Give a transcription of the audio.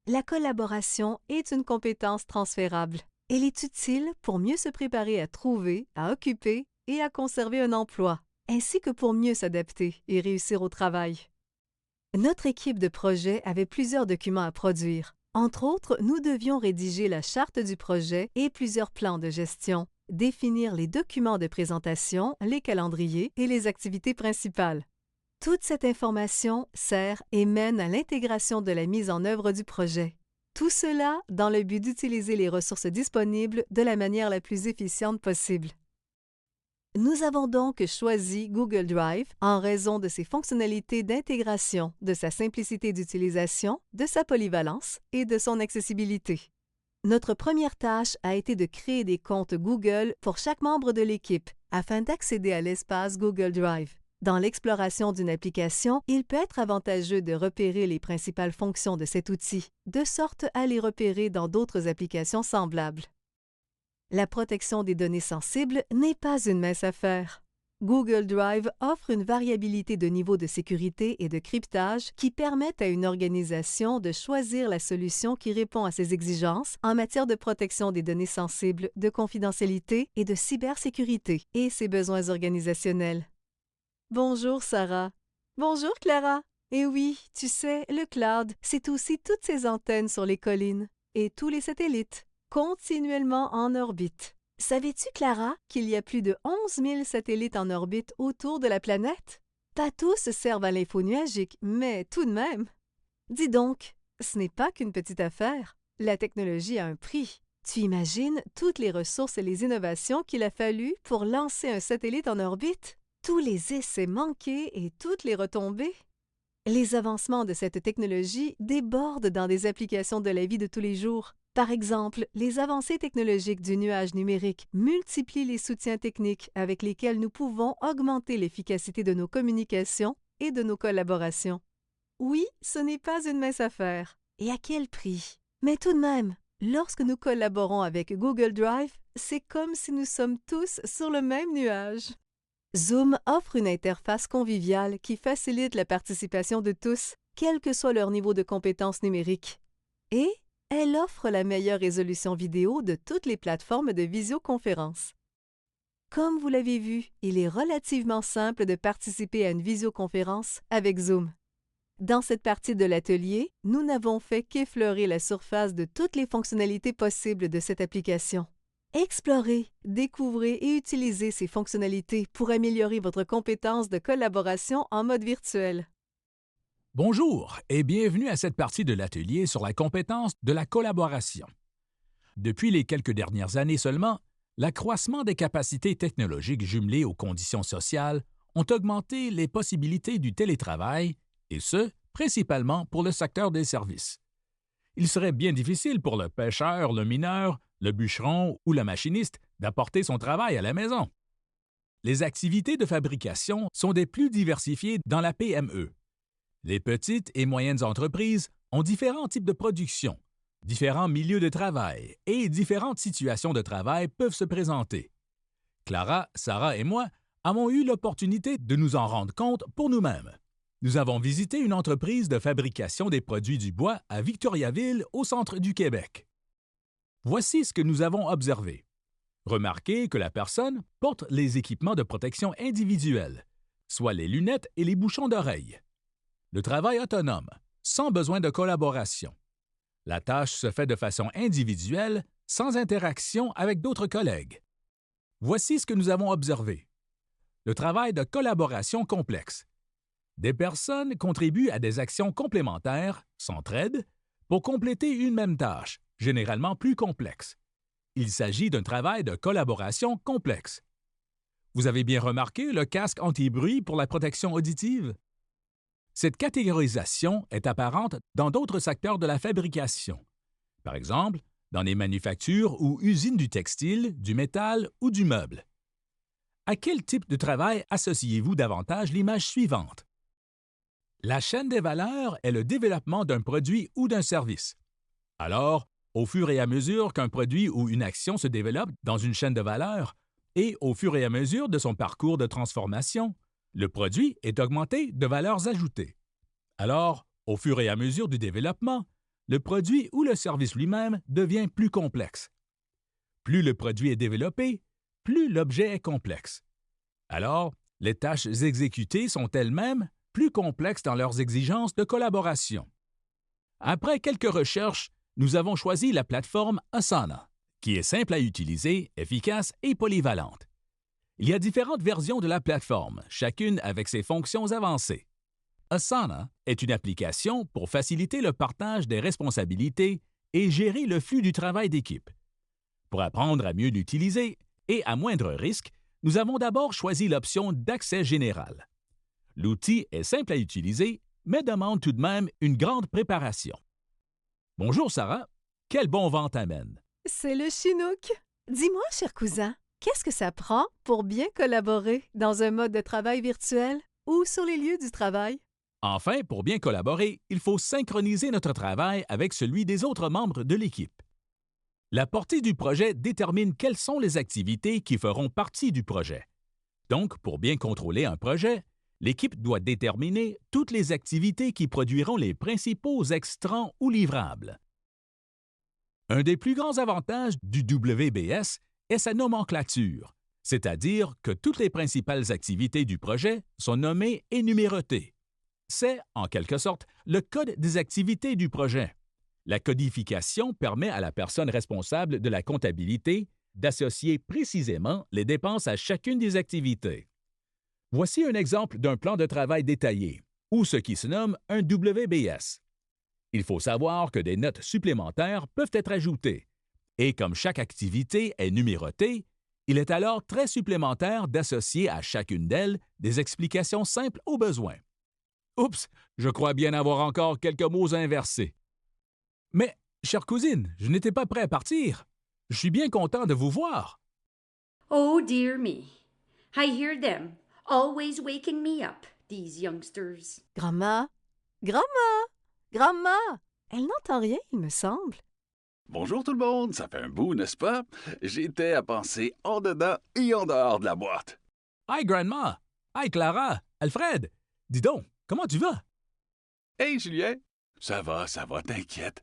La collaboration est une compétence transférable. Elle est utile pour mieux se préparer à trouver, à occuper et à conserver un emploi, ainsi que pour mieux s'adapter et réussir au travail. Notre équipe de projet avait plusieurs documents à produire. Entre autres, nous devions rédiger la charte du projet et plusieurs plans de gestion, définir les documents de présentation, les calendriers et les activités principales. Toute cette information sert et mène à l'intégration de la mise en œuvre du projet. Tout cela dans le but d'utiliser les ressources disponibles de la manière la plus efficiente possible. Nous avons donc choisi Google Drive en raison de ses fonctionnalités d'intégration, de sa simplicité d'utilisation, de sa polyvalence et de son accessibilité. Notre première tâche a été de créer des comptes Google pour chaque membre de l'équipe afin d'accéder à l'espace Google Drive. Dans l'exploration d'une application, il peut être avantageux de repérer les principales fonctions de cet outil, de sorte à les repérer dans d'autres applications semblables. La protection des données sensibles n'est pas une mince affaire. Google Drive offre une variabilité de niveau de sécurité et de cryptage qui permettent à une organisation de choisir la solution qui répond à ses exigences en matière de protection des données sensibles, de confidentialité et de cybersécurité et ses besoins organisationnels. Bonjour Sarah. Bonjour Clara. Et oui, tu sais, le cloud, c'est aussi toutes ces antennes sur les collines et tous les satellites, continuellement en orbite. Savais-tu, Clara, qu'il y a plus de 11 000 satellites en orbite autour de la planète? Pas tous servent à l'info nuagique, mais tout de même. Dis donc, ce n'est pas qu'une petite affaire. La technologie a un prix. Tu imagines toutes les ressources et les innovations qu'il a fallu pour lancer un satellite en orbite? Tous les essais manqués et toutes les retombées? Les avancements de cette technologie débordent dans des applications de la vie de tous les jours. Par exemple, les avancées technologiques du nuage numérique multiplient les soutiens techniques avec lesquels nous pouvons augmenter l'efficacité de nos communications et de nos collaborations. Oui, ce n'est pas une mince affaire. Et à quel prix? Mais tout de même, lorsque nous collaborons avec Google Drive, c'est comme si nous sommes tous sur le même nuage. Zoom offre une interface conviviale qui facilite la participation de tous, quel que soit leur niveau de compétence numérique. Et elle offre la meilleure résolution vidéo de toutes les plateformes de visioconférence. Comme vous l'avez vu, il est relativement simple de participer à une visioconférence avec Zoom. Dans cette partie de l'atelier, nous n'avons fait qu'effleurer la surface de toutes les fonctionnalités possibles de cette application. Explorez, découvrez et utilisez ces fonctionnalités pour améliorer votre compétence de collaboration en mode virtuel. Bonjour et bienvenue à cette partie de l'atelier sur la compétence de la collaboration. Depuis les quelques dernières années seulement, l'accroissement des capacités technologiques jumelées aux conditions sociales ont augmenté les possibilités du télétravail, et ce, principalement pour le secteur des services. Il serait bien difficile pour le pêcheur, le mineur, le bûcheron ou le machiniste d'apporter son travail à la maison. Les activités de fabrication sont des plus diversifiées dans la PME. Les petites et moyennes entreprises ont différents types de production, différents milieux de travail et différentes situations de travail peuvent se présenter. Clara, Sarah et moi avons eu l'opportunité de nous en rendre compte pour nous-mêmes. Nous avons visité une entreprise de fabrication des produits du bois à Victoriaville, au centre du Québec. Voici ce que nous avons observé. Remarquez que la personne porte les équipements de protection individuels, soit les lunettes et les bouchons d'oreille. Le travail autonome, sans besoin de collaboration. La tâche se fait de façon individuelle, sans interaction avec d'autres collègues. Voici ce que nous avons observé. Le travail de collaboration complexe. Des personnes contribuent à des actions complémentaires, s'entraident, pour compléter une même tâche, généralement plus complexe. Il s'agit d'un travail de collaboration complexe. Vous avez bien remarqué le casque anti-bruit pour la protection auditive? Cette catégorisation est apparente dans d'autres secteurs de la fabrication. Par exemple, dans les manufactures ou usines du textile, du métal ou du meuble. À quel type de travail associez-vous davantage l'image suivante? La chaîne des valeurs est le développement d'un produit ou d'un service. Alors, au fur et à mesure qu'un produit ou une action se développe dans une chaîne de valeurs et au fur et à mesure de son parcours de transformation, le produit est augmenté de valeurs ajoutées. Alors, au fur et à mesure du développement, le produit ou le service lui-même devient plus complexe. Plus le produit est développé, plus l'objet est complexe. Alors, les tâches exécutées sont elles-mêmes plus complexes dans leurs exigences de collaboration. Après quelques recherches, nous avons choisi la plateforme Asana, qui est simple à utiliser, efficace et polyvalente. Il y a différentes versions de la plateforme, chacune avec ses fonctions avancées. Asana est une application pour faciliter le partage des responsabilités et gérer le flux du travail d'équipe. Pour apprendre à mieux l'utiliser et à moindre risque, nous avons d'abord choisi l'option d'accès général. L'outil est simple à utiliser, mais demande tout de même une grande préparation. Bonjour Sarah, quel bon vent t'amène? C'est le Chinook. Dis-moi, cher cousin, qu'est-ce que ça prend pour bien collaborer dans un mode de travail virtuel ou sur les lieux du travail? Enfin, pour bien collaborer, il faut synchroniser notre travail avec celui des autres membres de l'équipe. La portée du projet détermine quelles sont les activités qui feront partie du projet. Donc, pour bien contrôler un projet, l'équipe doit déterminer toutes les activités qui produiront les principaux extrants ou livrables. Un des plus grands avantages du WBS est sa nomenclature, c'est-à-dire que toutes les principales activités du projet sont nommées et numérotées. C'est, en quelque sorte, le code des activités du projet. La codification permet à la personne responsable de la comptabilité d'associer précisément les dépenses à chacune des activités. Voici un exemple d'un plan de travail détaillé, ou ce qui se nomme un WBS. Il faut savoir que des notes supplémentaires peuvent être ajoutées, et comme chaque activité est numérotée, il est alors très supplémentaire d'associer à chacune d'elles des explications simples aux besoins. Oups, je crois bien avoir encore quelques mots inversés. Mais, chère cousine, je n'étais pas prêt à partir. Je suis bien content de vous voir. Oh, dear me. I hear them, always waking me up, these youngsters. Grandma? Grandma? Grandma? Elle n'entend rien, il me semble. Bonjour tout le monde, ça fait un bout, n'est-ce pas? J'étais à penser en dedans et en dehors de la boîte. Hi, Grandma! Hi, Clara! Alfred! Dis donc, comment tu vas? Hey Julien! Ça va, t'inquiète.